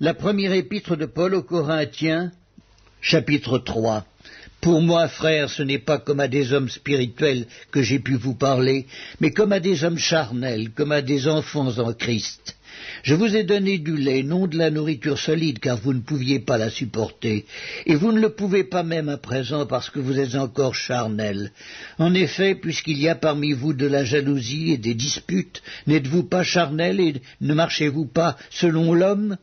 La première épître de Paul aux Corinthiens, chapitre 3. Pour moi, frères, ce n'est pas comme à des hommes spirituels que j'ai pu vous parler, mais comme à des hommes charnels, comme à des enfants en Christ. Je vous ai donné du lait, non de la nourriture solide, car vous ne pouviez pas la supporter, et vous ne le pouvez pas même à présent, parce que vous êtes encore charnels. En effet, puisqu'il y a parmi vous de la jalousie et des disputes, n'êtes-vous pas charnels et ne marchez-vous pas selon l'homme ?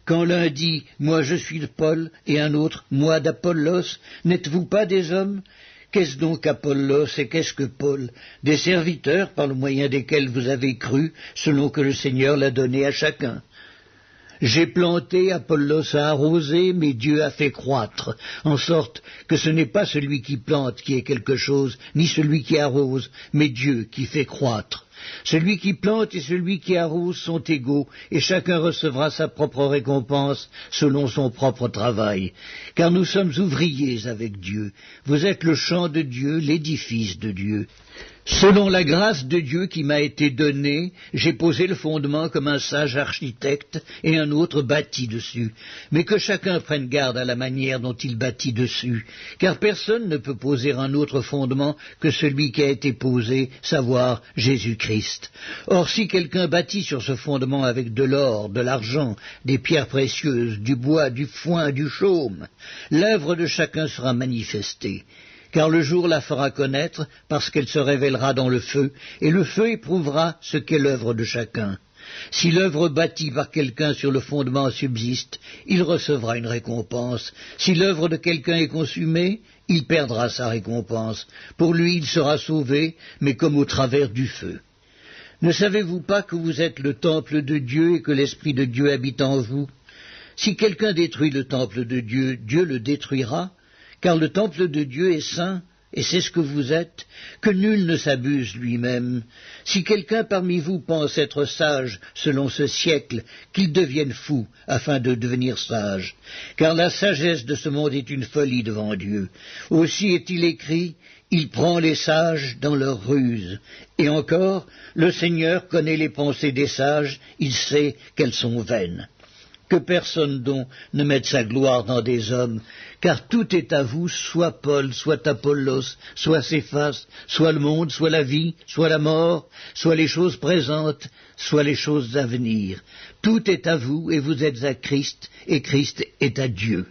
Quand l'un dit « Moi je suis de Paul » et un autre « Moi d'Apollos », n'êtes-vous pas des hommes ? Qu'est-ce donc Apollos et qu'est-ce que Paul ? Des serviteurs par le moyen desquels vous avez cru, selon que le Seigneur l'a donné à chacun. J'ai planté, Apollos a arrosé, mais Dieu a fait croître, en sorte que ce n'est pas celui qui plante qui est quelque chose, ni celui qui arrose, mais Dieu qui fait croître. Celui qui plante et celui qui arrose sont égaux, et chacun recevra sa propre récompense selon son propre travail. Car nous sommes ouvriers avec Dieu. Vous êtes le champ de Dieu, l'édifice de Dieu. Selon la grâce de Dieu qui m'a été donnée, j'ai posé le fondement comme un sage architecte et un autre bâtit dessus. Mais que chacun prenne garde à la manière dont il bâtit dessus, car personne ne peut poser un autre fondement que celui qui a été posé, savoir Jésus-Christ. Or, si quelqu'un bâtit sur ce fondement avec de l'or, de l'argent, des pierres précieuses, du bois, du foin, du chaume, l'œuvre de chacun sera manifestée. Car le jour la fera connaître, parce qu'elle se révélera dans le feu, et le feu éprouvera ce qu'est l'œuvre de chacun. Si l'œuvre bâtie par quelqu'un sur le fondement subsiste, il recevra une récompense. Si l'œuvre de quelqu'un est consumée, il perdra sa récompense. Pour lui, il sera sauvé, mais comme au travers du feu. Ne savez-vous pas que vous êtes le temple de Dieu et que l'Esprit de Dieu habite en vous ? Si quelqu'un détruit le temple de Dieu, Dieu le détruira. Car le temple de Dieu est saint, et c'est ce que vous êtes, que nul ne s'abuse lui-même. Si quelqu'un parmi vous pense être sage selon ce siècle, qu'il devienne fou, afin de devenir sage. Car la sagesse de ce monde est une folie devant Dieu. Aussi est-il écrit, il prend les sages dans leur ruse. Et encore, le Seigneur connaît les pensées des sages, il sait qu'elles sont vaines. Que personne donc ne mette sa gloire dans des hommes, car tout est à vous, soit Paul, soit Apollos, soit Céphas, soit le monde, soit la vie, soit la mort, soit les choses présentes, soit les choses à venir. Tout est à vous, et vous êtes à Christ, et Christ est à Dieu.